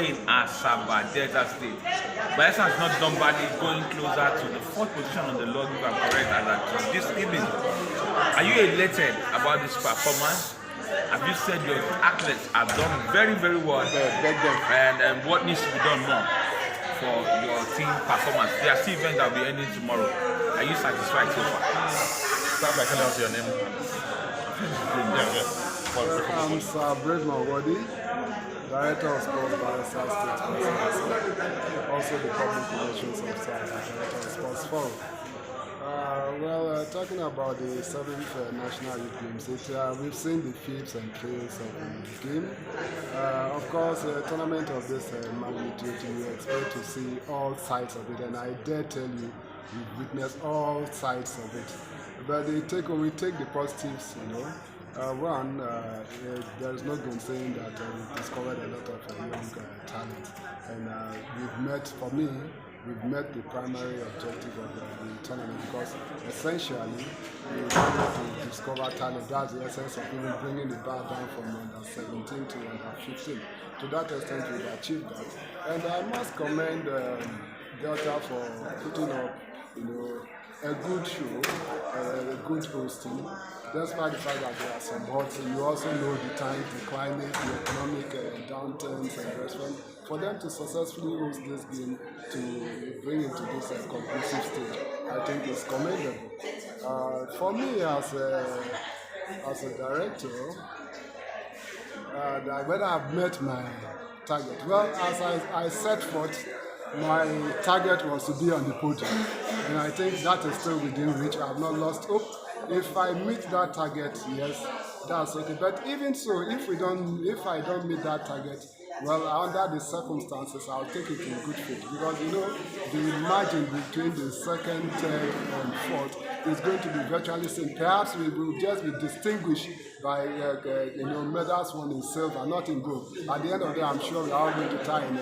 here in Asaba, Delta State. Bayelsa has not done badly, going closer to the fourth position on the log, if I'm correct, as at this evening. Are you elated about this performance? Have you said your athletes have done very, very well? And what needs to be done more for your team performance? There are still events that will be ending tomorrow. Are you satisfied so far? Start by telling us your name. I'm Sir Braveman Wodi, Director of Sports, Bayelsa State Council, also the Public Relations Officer and Director of Sports Forum. Talking about the 7th National Youth Games, we've seen the fifths and trails of the game. Of course, a tournament of this magnitude, you expect to see all sides of it, and I dare tell you, we've witnessed all sides of it. But we take the positives, you know. There is no good saying that we've discovered a lot of young talent, and we've met the primary objective of the tournament, because essentially we wanted to discover talent. That's the essence of even bringing the bar down from under 17 to under 15. To that extent, we've achieved that, and I must commend Delta for putting up, you know, a good show, a good hosting. Despite the fact that there are some odds, you also know the time, the climate, the economic downturns and the rest. For them to successfully host this game, to bring it to this conclusive stage, I think is commendable. For me as a director, whether I've met my target, well, as I set forth, my target was to be on the podium, and I think that is still within reach. I have not lost hope. If I meet that target, yes, that's okay. But even so, if I don't meet that target, well, under the circumstances, I'll take it in good faith, because you know the margin between the second, third, and fourth is going to be virtually same. Perhaps we will just be distinguished by medals won in silver, not in gold. At the end of the day, I'm sure we are all going to tie in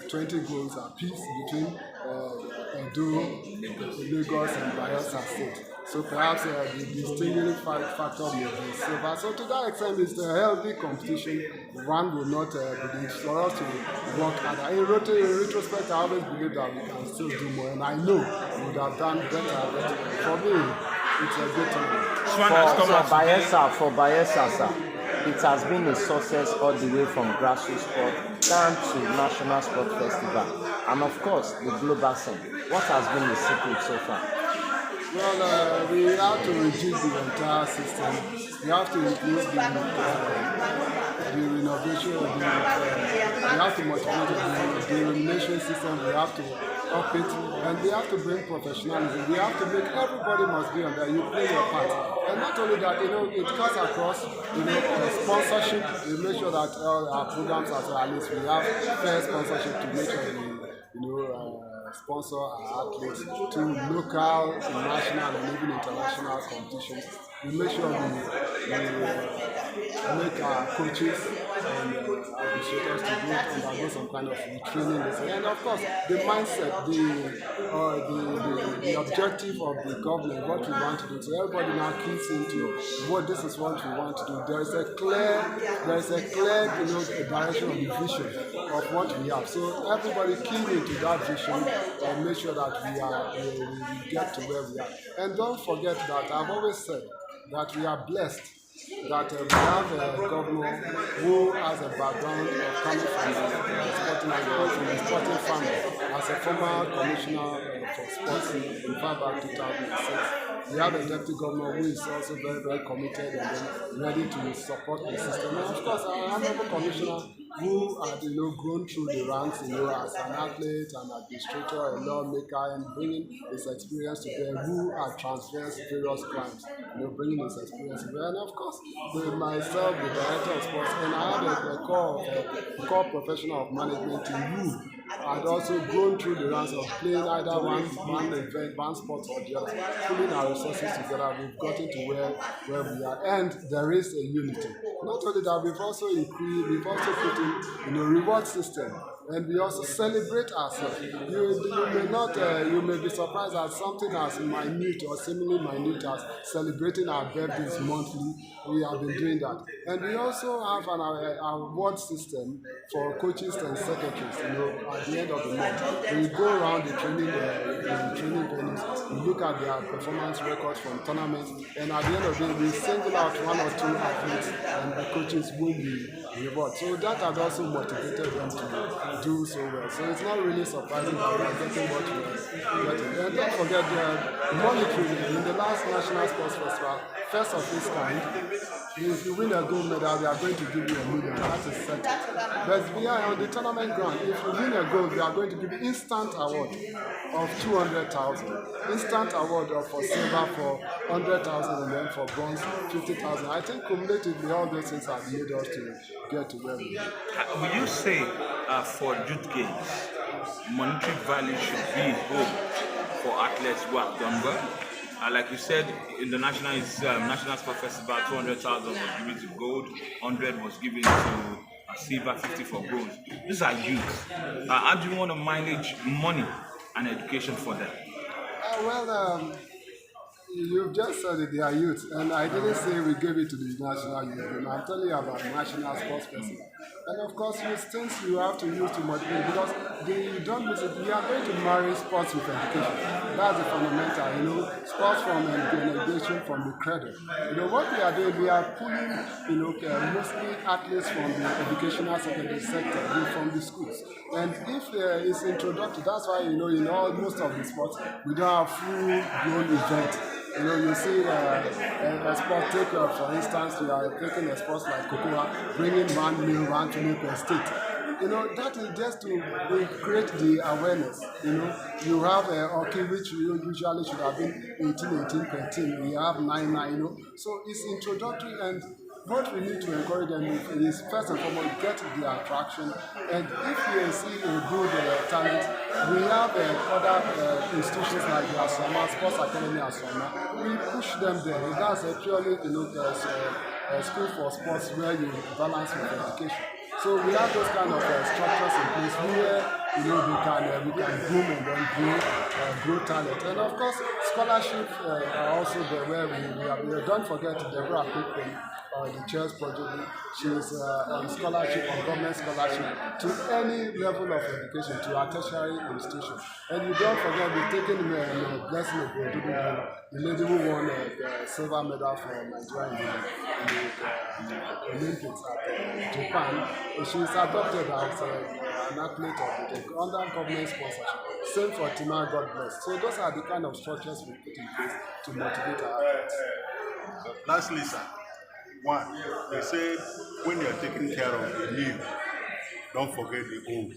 20 goals apiece between Edo, Lagos, and Bayelsa State. So perhaps the distinguishing factor may be silver. So to that extent, it's a healthy competition. One will not be for us to work harder. In retrospect, I always believe that we can still do more, and I know we would have done better. But for me, it's a good time. For Bayelsa, sir, it has been a success all the way from grassroots sport down to National Sport Festival, and of course the global scene. What has been the secret so far? Well, we have to rejig the entire system. We have to increase the renovation of we have to motivate the remuneration system. We have to up it, and we have to bring professionalism. We have to make everybody must be on there. You play your part, and not only that, you know, it cuts across, you know, sponsorship. We make sure that all our programs, at least we have fair sponsorship to make sure sponsor our athletes to local, national, and even international competitions. We make sure we make our coaches and administrators to undergo some kind of retraining. And of course, the mindset, the objective of the government, what we want to do. So everybody now keys into what this is what we want to do. There is a clear direction of the vision of what we have. So everybody key into that vision and make sure that we get to where we are. And don't forget that I've always said that we are blessed that we have a governor who has a background of coming from the sporting family. As a former commissioner for sports in back 2006, we have a deputy governor who is also very, very committed and then ready to support the system. And of course, our honorable commissioner who had grown through the ranks, as an athlete, an administrator, a lawmaker, and bringing his experience to bear, who had transversed various crimes, bringing his experience to bear. And of course, myself, the director of sports, and I had a core professional of management team who had also grown through the ranks of playing either one event, one sport or the other, pulling our resources together. We've gotten to where we are, and there is a unity. Not only that, we've also put in reward system. and we also celebrate ourselves. You may be surprised at something as minute or seemingly minute as celebrating our birthdays monthly. We have been doing that, and we also have an award system for coaches and secretaries. At the end of the month, we go around the training venues. We look at their performance records from tournaments, and at the end of the day, we single out one or two athletes and the coaches whom we reward. So that has also motivated them to do so well. So it's not really surprising that we are getting what we are getting. And don't forget, monetarily, in the last National Sports Festival, first of its kind, if you win a gold medal, they are going to give you $1 million. That is set. But we are on the tournament ground. If you win a gold, they are going to give you instant award of 200,000, instant award for silver for 100,000, and then for bronze 50,000. I think cumulatively all those things have made us to get to where we are. Will you say for youth games, monetary value should be home for athletes who have done well? Like you said, in the National Sports Festival, 200,000 was given to gold, 100 was given to silver, 50 for bronze. These are youth. How do you want to manage money and education for them? You've just said it, they are youth, and I didn't say we gave it to the National Youth Game. I'm telling you about the National Sports Festival. And of course, use things you have to use to motivate, because you don't miss it. We are going to marry sports with education. That's the fundamental, sports from education from the cradle. What we are doing, we are pulling, mostly athletes from the educational secondary sector, from the schools. And if it's introductory, that's why, in most of the sports, we don't have full-blown events. You see a sport take, for instance, you are taking a sport like Cocoa, bringing 1 million, 1 million per state. That is just to create the awareness. You have hockey, which usually should have been 18 per team. We have 9. So it's introductory, and what we need to encourage them is first and foremost get the attraction. And if you see a good talent, we have other institutions like the Asoma, Sports Academy Asoma. We push them there. That's purely a school for sports where you balance with education. So we have those kind of structures in place where we can groom and then grow talent. And of course, scholarships are also there where we have. Don't forget Deborah Cookman, the chess project. She is on scholarship, on government scholarship to any level of education, to a tertiary institution. And you don't forget we've taken Blessing of the lady who won the silver medal for Nigeria in the Olympics at Japan. She's adopted as an athlete of the under government sponsorship. Same for Tima, God bless. So those are the kind of structures we put in place to motivate our athletes. Lastly, sir, one, they say when you're taking care of the new, don't forget the old.